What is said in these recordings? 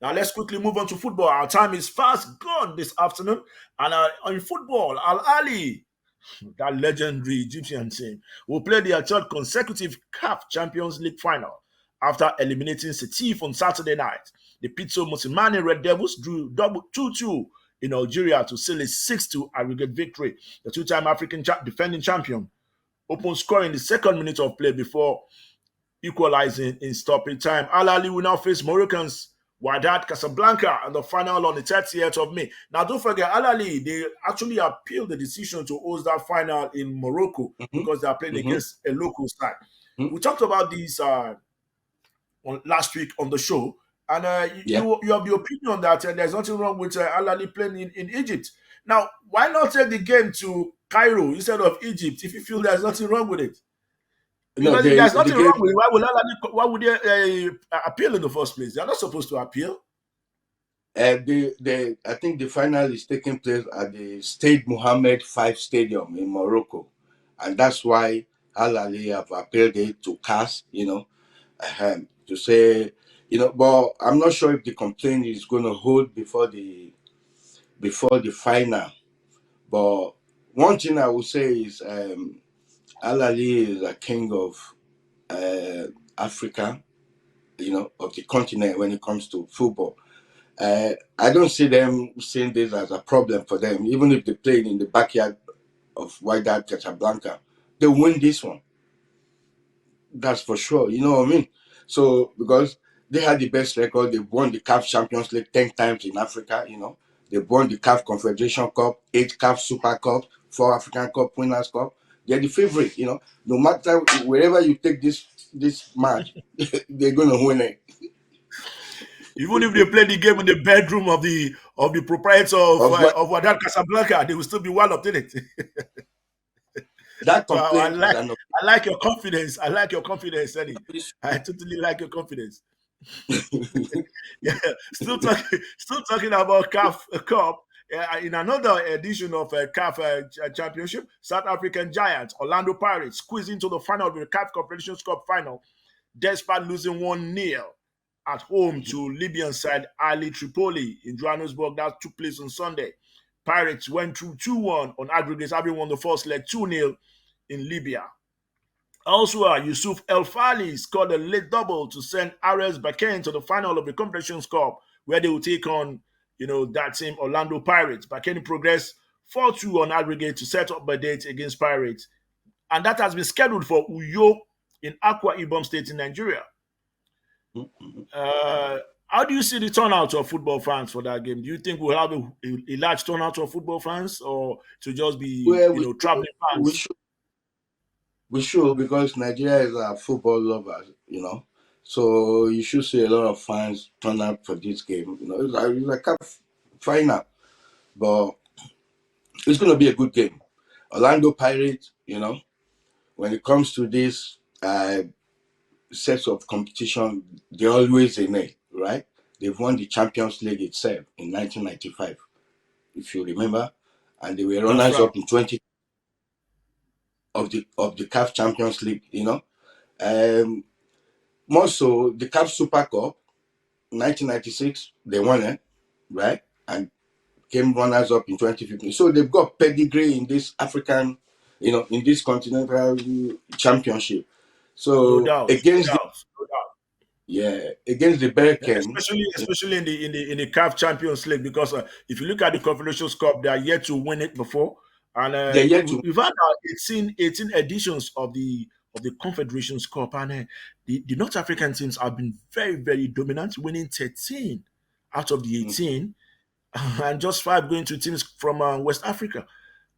Now let's quickly move on to football. Our time is fast gone this afternoon. And in football, Al Ali, that legendary Egyptian team, will play their third consecutive CAF Champions League final after eliminating Setif on Saturday night. The Pizzo Mosimane Red Devils drew double 2-2 in Algeria to seal a 6-2 aggregate victory. The two-time African defending champion opened scoring in the second minute of play before equalizing in stoppage time. Al Ali will now face Moroccans Wydad Casablanca in the final on the 30th of May. Now, don't forget, Al Ali, they actually appealed the decision to host that final in Morocco because they are playing against a local side. We talked about this last week on the show, and you have the opinion that there's nothing wrong with Al Ali playing in Egypt. Now, why not take the game to Cairo instead of Egypt if you feel there's nothing wrung with it? Because if there's nothing wrong with it, why would they appeal in the first place? They're not supposed to appeal. I think the final is taking place at the Stade Mohammed V Stadium in Morocco. And that's why Al Ali have appealed it to CAS, to say, but I'm not sure if the complaint is going to hold before the final. But one thing I would say is Al Ali is a king of Africa, of the continent when it comes to football. I don't see them seeing this as a problem for them. Even if they played in the backyard of Wydad Casablanca, they win this one. That's for sure. You know what I mean? So, because they had the best record, they won the CAF Champions League 10 times in Africa, They won the CAF Confederation Cup, 8 CAF Super Cup, 4 African Cup Winners' Cup. They're the favorite, No matter wherever you take this match, they're gonna win it. Even if they play the game in the bedroom of the proprietor of Wydad Casablanca, they will still be well up in it. That I like your confidence. I like your confidence, Eddie. I totally like your confidence. Yeah, still talking about CAF Cup. In another edition of CAF Championship, South African Giants Orlando Pirates squeezed into the final of the CAF Confederation Cup final, despite losing 1-0 at home to Libyan side Ali Tripoli in Johannesburg. That took place on Sunday. Pirates went through 2-1 on aggregates, having won the first leg 2-0 in Libya. Also, Yusuf El Fali scored a late double to send RS Berkane to the final of the Confederations Cup, where they will take on, that team, Orlando Pirates. Berkane progressed 4-2 on aggregate to set up a date against Pirates. And that has been scheduled for Uyo in Akwa Ibom State in Nigeria. How do you see the turnout of football fans for that game? Do you think we'll have a large turnout of football fans, or to just be, traveling fans? We should, because Nigeria is a football lover, So you should see a lot of fans turn up for this game. It's a cup final, but it's going to be a good game. Orlando Pirates, when it comes to this sets of competition, they're always in it, right? They've won the Champions League itself in 1995, if you remember, and they were runners up in 20 of the CAF Champions League, More so, the CAF Super Cup, 1996, they won it, right? And came runners up in 2015. So they've got pedigree in this African, in this continental championship. So no doubt. against the Berkane, especially in the CAF Champions League, because if you look at the Confederations Cup, they are yet to win it before, and we've had 18 editions of the Confederations Cup, and the North African teams have been very, very dominant, winning 13 out of the 18, and just 5 going to teams from West Africa.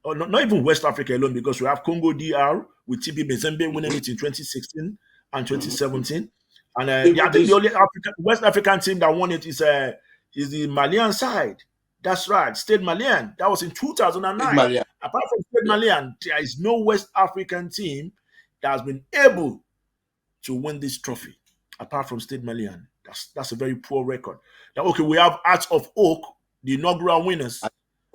Or not even West Africa alone, because we have Congo DR with TB Mazembe winning it in 2016 and 2017. And I think the only West African team that won it is the Malian side. That's right, Stade Malien. That was in 2009. Apart from Stade Malien, there is no West African team that has been able to win this trophy, apart from Stade Malien. That's a very poor record. Now, okay, we have Hearts of Oak, the inaugural winners.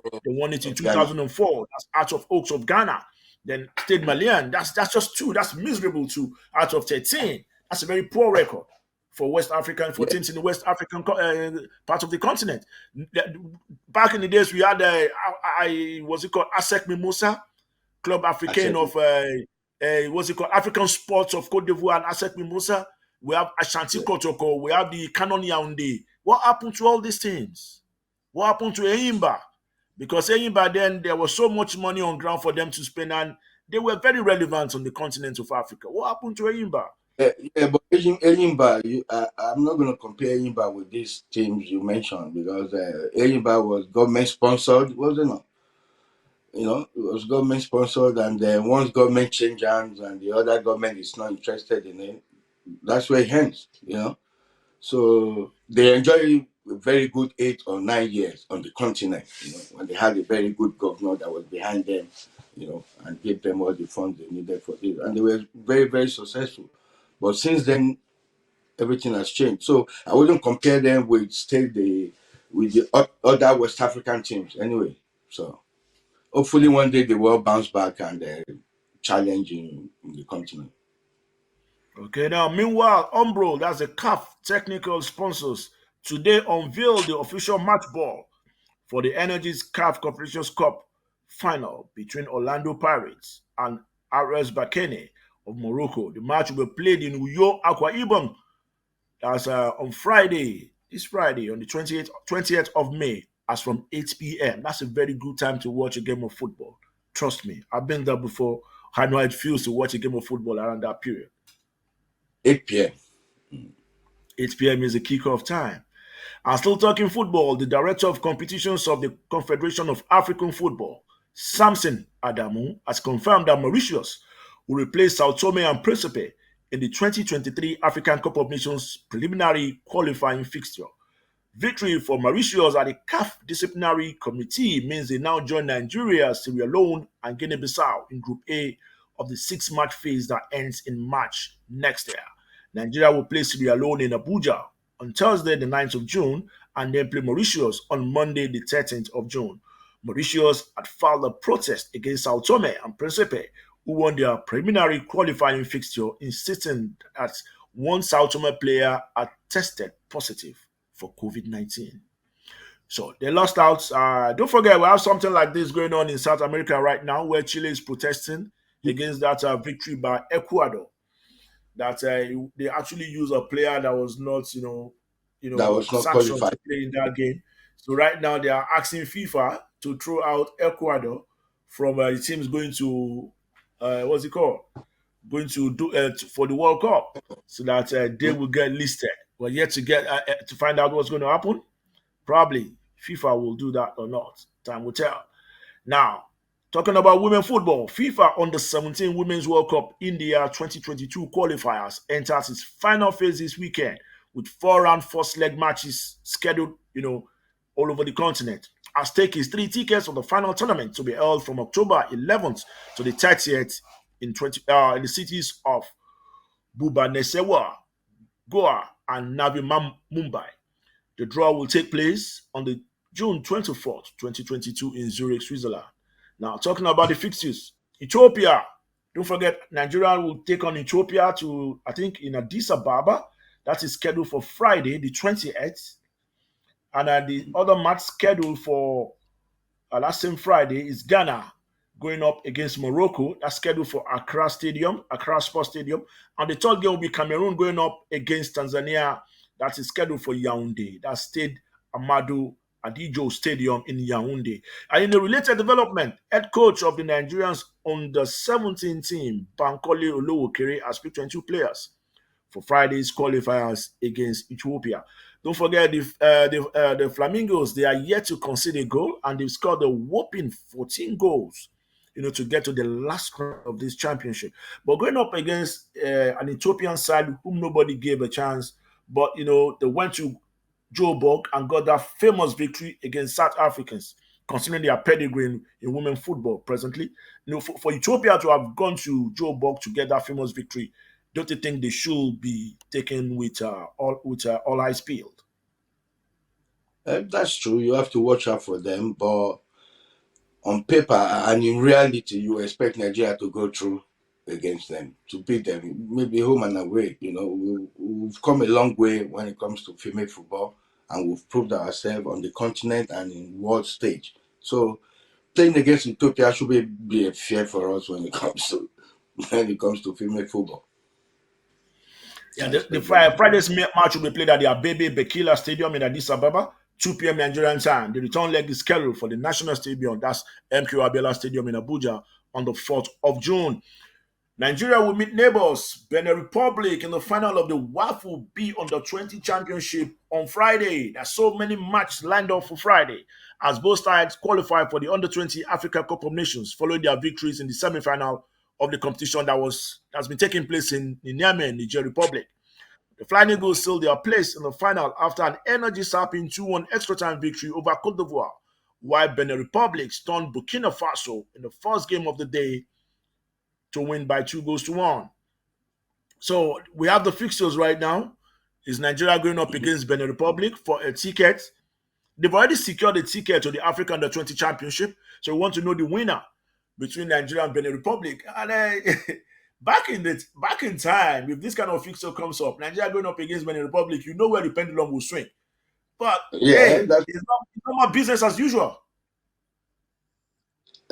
They won it in 2004. That's Hearts of Oaks of Ghana. Then Stade Malien, that's just 2. That's miserable 2 out of 13. That's a very poor record. for West African for Yeah, teams in the West African part of the continent. Back in the days, we had what's it called, ASEC Mimosa, Club I Africain said of what's it called, African Sports of Cote d'Ivoire and ASEC Mimosa. We have Ashanti yeah. Kotoko. We have the Canon Yaoundé. What happened to all these things? What happened to Eyimba? Because Eyimba then there was so much money on ground for them to spend, and they were very relevant on the continent of Africa. What happened to Eyimba? Yeah, but Enyimba, I'm not going to compare Enyimba with these teams you mentioned because Enyimba was government sponsored, wasn't it? You know, it was government sponsored, and then once government change hands and the other government is not interested in it, that's where it ends. You know, so they enjoy a very good 8 or 9 years on the continent. You know, when they had a very good governor that was behind them, you know, and gave them all the funds they needed for it, and they were very, very successful. But since then, everything has changed. So I wouldn't compare them with the other West African teams anyway. So hopefully one day they will bounce back and challenge in the continent. Okay, now meanwhile, Umbro, that's the CAF technical sponsors, today unveiled the official match ball for the Energies CAF Confederation Cup final between Orlando Pirates and RS Berkane of Morocco. The match will be played in Uyo, Akwa Ibom. That's on Friday, this Friday, on the 20th of May, as from 8 p.m. That's a very good time to watch a game of football. Trust me, I've been there before. I know how it feels to watch a game of football around that period. 8 p.m. 8 p.m. is the kickoff time. And still talking football, the director of competitions of the Confederation of African Football, Samson Adamu, has confirmed that Mauritius will replace Sao Tome and Principe in the 2023 African Cup of Nations preliminary qualifying fixture. Victory for Mauritius at the CAF disciplinary committee means they now join Nigeria, Sierra Leone, and Guinea-Bissau in Group A of the six-match phase that ends in March next year. Nigeria will play Sierra Leone in Abuja on Thursday, the 9th of June, and then play Mauritius on Monday, the 13th of June. Mauritius had filed a protest against Sao Tome and Principe, who won their preliminary qualifying fixture, insisting that one Sao Tome player had tested positive for COVID-19. So they lost out. Don't forget, we have something like this going on in South America right now, where Chile is protesting against that victory by Ecuador. That they actually use a player that was not, That was not sanctioned qualified. to play in that game. So right now they are asking FIFA to throw out Ecuador from the teams going to what's it called? Going to do for the World Cup, so that they will get listed. We're yet to get to find out what's going to happen. Probably FIFA will do that or not. Time will tell. Now, talking about women football, FIFA Under 17 Women's World Cup India 2022 qualifiers enters its final phase this weekend with 4 round first leg matches scheduled, all over the continent. At stake is 3 tickets for the final tournament to be held from October 11th to the 30th in the cities of Bhubaneswar, Goa, and Navi Mumbai. The draw will take place on the June 24th, 2022 in Zurich, Switzerland. Now, talking about the fixtures, Ethiopia. Don't forget, Nigeria will take on Ethiopia to, I think, in Addis Ababa. That is scheduled for Friday, the 28th. And the other match scheduled for that same Friday is Ghana going up against Morocco. That's scheduled for Accra Sports Stadium. And the third game will be Cameroon going up against Tanzania. That is scheduled for Yaoundé. That's Stade Amadou Adijo Stadium in Yaoundé. And in a related development, head coach of the Nigerians on the 17 team, Bankole Olowokere, has picked 22 players for Friday's qualifiers against Ethiopia. Don't forget the Flamingos. They are yet to concede a goal, and they've scored a whopping 14 goals, to get to the last round of this championship. But going up against an Ethiopian side whom nobody gave a chance, but they went to Joburg and got that famous victory against South Africans, considering their pedigree in women football presently. For Ethiopia to have gone to Joburg to get that famous victory, don't you think they should be taken with all high speed? That's true. You have to watch out for them, but on paper and in reality, you expect Nigeria to go through. against them to beat them, maybe home and away. We've come a long way when it comes to female football, and we've proved ourselves on the continent and in world stage. So playing against Ethiopia should be a fear for us when it comes to female football. Yeah, I the expect them to do. Friday's match will be played at the Abebe Bekila Stadium in Addis Ababa, 2 p.m. Nigerian time. The return leg is scheduled for the National Stadium, that's MQ Abiola Stadium in Abuja, on the 4th of June. Nigeria will meet neighbors Benin Republic in the final of the WAFU B Under 20 Championship on Friday. There's so many matches lined up for Friday as both sides qualify for the Under 20 Africa Cup of Nations following their victories in the semi-final of the competition that's been taking place in Niamey, Niger Republic. The Flying Eagles sealed their place in the final after an energy-sapping 2-1 extra-time victory over Cote d'Ivoire, while Benin Republic stunned Burkina Faso in the first game of the day to win by 2-1. So we have the fixtures right now. Is Nigeria going up Mhm. against Benin Republic for a ticket? They've already secured a ticket to the African Under 20 Championship. So we want to know the winner between Nigeria and Benin Republic. And back in time, if this kind of fixture comes up, Nigeria going up against Benin Republic, you know where the pendulum will swing. But Yeah, hey, it's not my business as usual.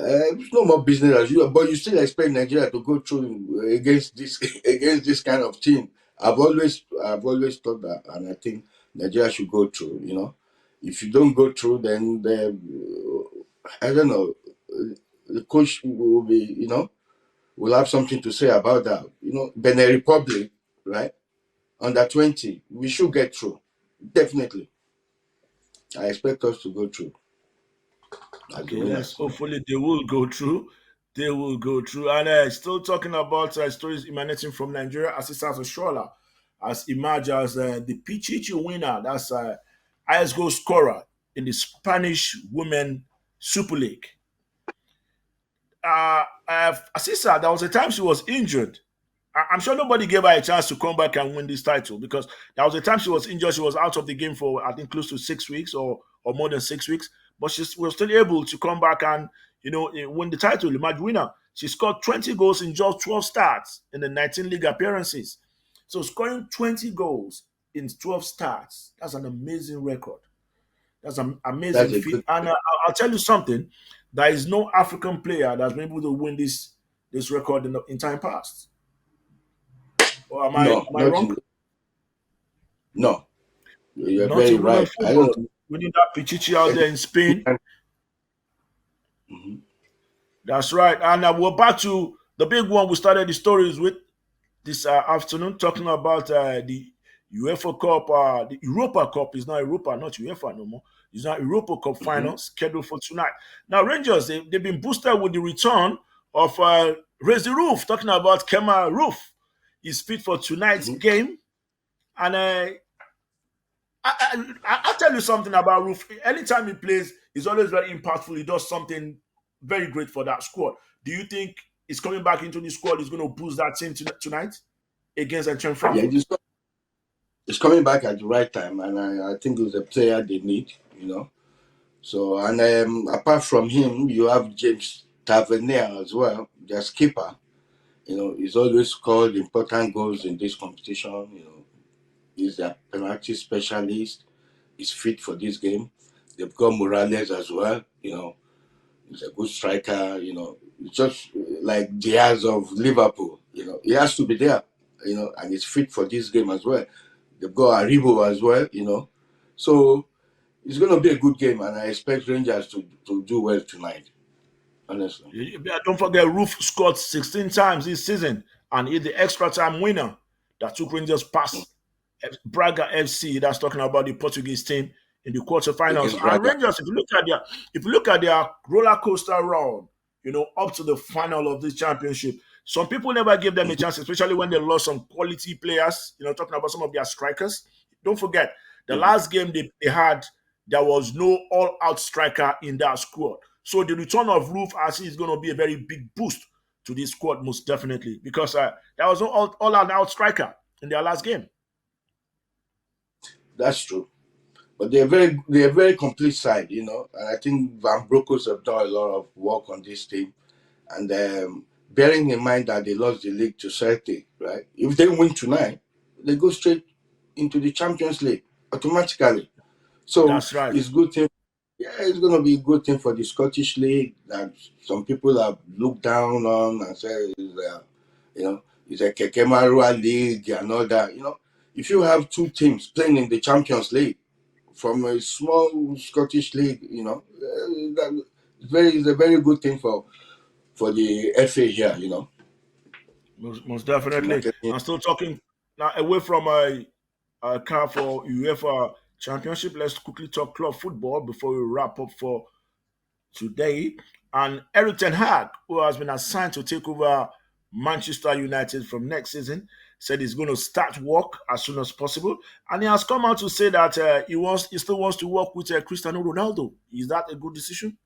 it's no more business as usual. But you still expect Nigeria to go through against this against this kind of team. I've always thought that, and I think Nigeria should go through. If you don't go through, then I don't know. The coach will be, will have something to say about that. Benin Republic, right? Under 20, we should get through. Definitely, I expect us to go through as the Okay, let's winners. hopefully they will go through. They will go through. And still talking about stories emanating from Nigeria, Assistant Oshola has emerged as the Pichichi winner. That's highest goal scorer in the Spanish Women Super League. Asisa, there was a time she was injured. I'm sure nobody gave her a chance to come back and win this title because there was a time she was injured. She was out of the game for I think close to 6 weeks or more than 6 weeks, but she was still able to come back and win the title, the match winner. She scored 20 goals in just 12 starts in the 19 league appearances. So scoring 20 goals in 12 starts, that's an amazing record. That's an That's amazing a feat. good. And I'll tell you something: there is no African player that's been able to win this record in time past. Or am I No, am I not wrong? in. No, you're Not very in women right. I don't football. know. Winning that Pichichi out there in Spain. Mhm. That's right. And we're back to the big one we started the stories with this afternoon, talking about the UEFA Cup. The Europa Cup is not Europa, not UEFA no more. It's not Europa Cup Mhm. final scheduled for tonight. Now, Rangers, they've been boosted with the return of Raise the Roof, talking about Kema Roof. He's fit for tonight's Mhm. game. And I'll tell you something about Roof. Anytime he plays, he's always very impactful. He does something very great for that squad. Do you think he's coming back into the squad? He's going to boost that team tonight against Trent Yeah, Frankfurt? it's coming back at the right time, and I think it's a player they need. So, and apart from him, you have James Tavernier as well, their skipper. He's always scored important goals in this competition. He's a penalty specialist. He's fit for this game. They've got Morales as well. He's a good striker. It's just like Diaz of Liverpool. He has to be there. And he's fit for this game as well. They've got Aribo as well. So it's going to be a good game, and I expect Rangers to do well tonight. Honestly. Don't forget, Roof scored 16 times this season and he's the extra time winner that took Rangers past Braga FC. That's talking about the Portuguese team in the quarterfinals. Against And Braga. Rangers, if you look at their roller coaster run, up to the final of this championship, some people never gave them a Mhm. chance, especially when they lost some quality players. Talking about some of their strikers. Don't forget the Mhm. last game they had, there was no all-out striker in that squad. So the return of Roof as is going to be a very big boost to this squad, most definitely, because there was no all-out striker in their last game. That's true. But they're a very complete side. And I think Van Bronckhorst have done a lot of work on this team. And bearing in mind that they lost the league to Celtic, right? If they win tonight, they go straight into the Champions League automatically. So That's right. it's good thing. Yeah, it's going to be a good thing for the Scottish League that some people have looked down on and said, you know, it's a Kekemarua League and all that. If you have two teams playing in the Champions League from a small Scottish league, it's a very good thing for the FA here. Most definitely. Marketing. I'm still talking now away from a CAF or UEFA Championship. Let's quickly talk club football before we wrap up for today. And Eric Ten Hag, who has been assigned to take over Manchester United from next season, said he's going to start work as soon as possible. And he has come out to say that he still wants to work with Cristiano Ronaldo. Is that a good decision?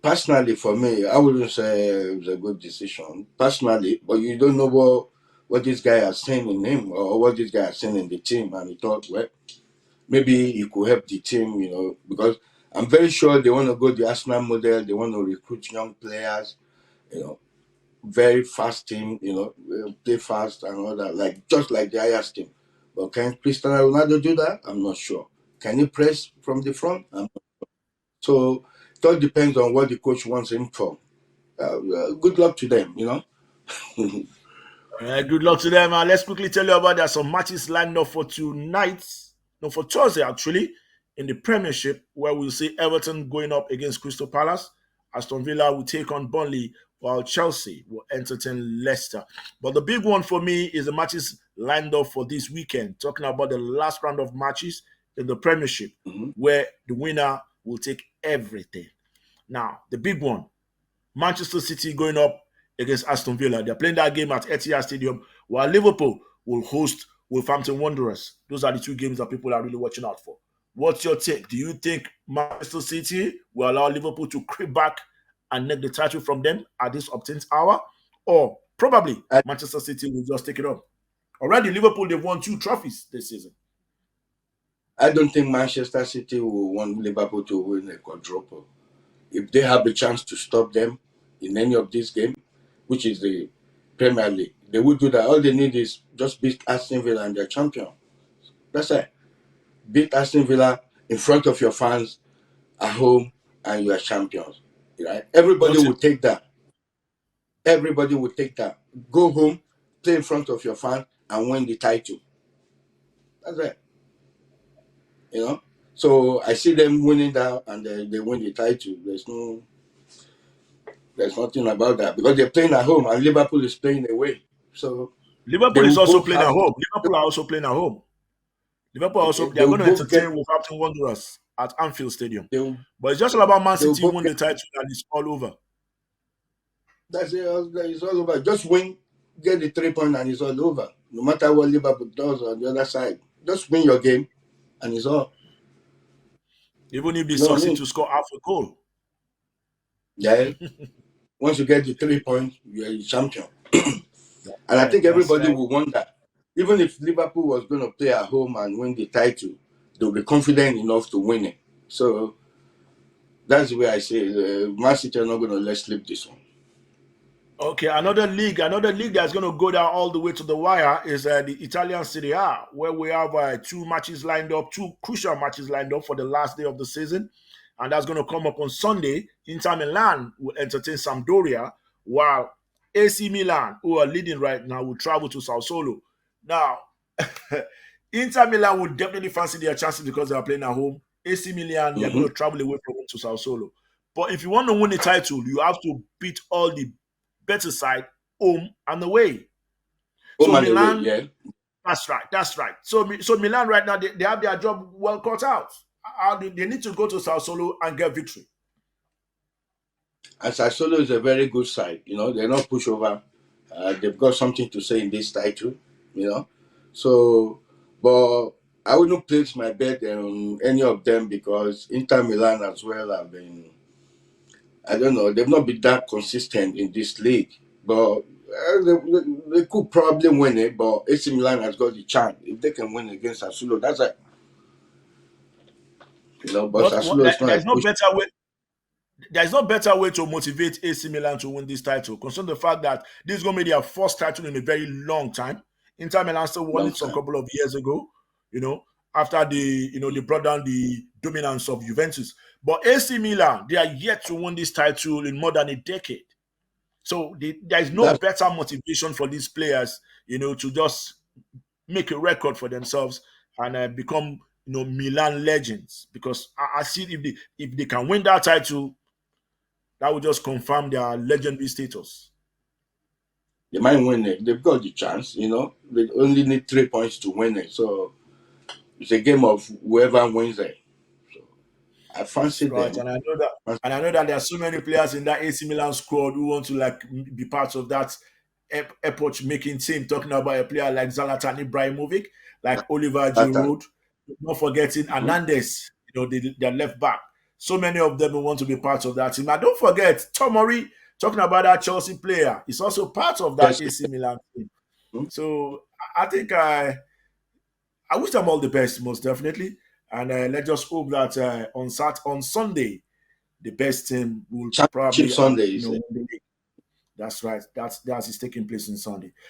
Personally, for me, I wouldn't say it was a good decision. Personally, but you don't know what this guy has seen in him or what this guy has seen in the team, and he thought, well, maybe he could help the team, because I'm very sure they want to go the Arsenal model. They want to recruit young players, you know, very fast team, play fast and all that, like just like the Ajax team. But can Cristiano Ronaldo do that? I'm not sure. Can he press from the front? So it all depends on what the coach wants him for. Good luck to them. Good luck to them. Let's quickly tell you about there's some matches lined up for tonight, no, for Thursday actually, in the Premiership, where we'll see Everton going up against Crystal Palace. Aston Villa will take on Burnley, while Chelsea will entertain Leicester. But the big one for me is the matches lined up for this weekend. Talking about the last round of matches in the Premiership, Mhm. where the winner will take everything. Now, the big one, Manchester City going up against Aston Villa. They're playing that game at Etihad Stadium, while Liverpool will host Wolverhampton Wanderers. Those are the two games that people are really watching out for. What's your take? Do you think Manchester City will allow Liverpool to creep back and take the title from them at this obtained hour? Or probably I, Manchester City will just take it up? Already, Liverpool, they've won 2 trophies this season. I don't think Manchester City will want Liverpool to win a quadruple. If they have the chance to stop them in any of these games, which is the Premier League, they would do that. All they need is just beat Aston Villa and they're champion. That's it. Beat Aston Villa in front of your fans at home and you are champions. Right? Everybody Noted. would take that. Everybody would take that. Go home, play in front of your fans, and win the title. That's it. So I see them winning that, and they win the title. There's nothing about that because they're playing at home, and Liverpool is playing away. So they Liverpool is will also both playing at have home. Liverpool are also playing at home. Liverpool also okay. they They are will going to both get. entertain Wolverhampton Wanderers at Anfield Stadium. They will. But it's just all about Man They will City both win get. the title and it's all over. That's it. It's all over. Just win, get the 3 point, and it's all over. No matter what Liverpool does on the other side, just win your game, and it's all. Even if they You know what I succeed mean? to score half a goal. Yeah. Once you get the 3 points, you're a champion. And I Right, think that's everybody right. will want that. Even if Liverpool was going to play at home and win the title, they'll be confident enough to win it. So that's the way I say it. Man City are not going to let slip this one. Okay, another league that's going to go down all the way to the wire is the Italian Serie A, where we have two matches lined up, two crucial matches lined up for the last day of the season, and that's going to come up on Sunday. Inter Milan will entertain Sampdoria, while AC Milan, who are leading right now, will travel to Sao Solo. Now, Inter Milan would definitely fancy their chances because they are playing at home. AC Milan, they're going Mm-hmm. to travel away from home to Sao Solo. But if you want to win the title, you have to beat all the better side home and away. So Home and away, Milan, yeah. that's right, that's right. So Milan right now they have their job well cut out. They need to go to Sao Solo and get victory. And Sassuolo is a very good side. They're not pushover. They've got something to say in this title. You know, so but I wouldn't place my bet on any of them because Inter Milan as well have been. I don't know. They've not been that consistent in this league, but they could probably win it. But AC Milan has got the chance if they can win against Sassuolo. That's it. But But Sassuolo is not a there's no push. better way. there's no better way to motivate AC Milan to win this title, considering the fact that this is going to be their first title in a very long time. Inter Milan still won Long it some time. couple of years ago, you know, after they brought down the dominance of Juventus. But AC Milan, they are yet to win this title in more than a decade. So there is no That's better motivation for these players, to just make a record for themselves and become, Milan legends. Because I see if they can win that title, that would just confirm their legendary status. they might win it. They've got the chance, They only need 3 points to win it. So it's a game of whoever wins it. So I That's fancy right, them. and I know that there are so many players in that AC Milan squad who want to like be part of that epoch-making team. Talking about a player like Zlatan Ibrahimovic, like Oliver Zlatan. Giroud, not forgetting Mm-hmm. Hernandez. Their left back. So many of them who want to be part of that team. And don't forget Tomori. Talking about that Chelsea player, is also part of that Yes. AC Milan team. Mm-hmm. So I think I wish them all the best, most definitely. And let's just hope that on Sunday, the best team will Championship probably Sunday is win the league. That's right. That's is taking place on Sunday.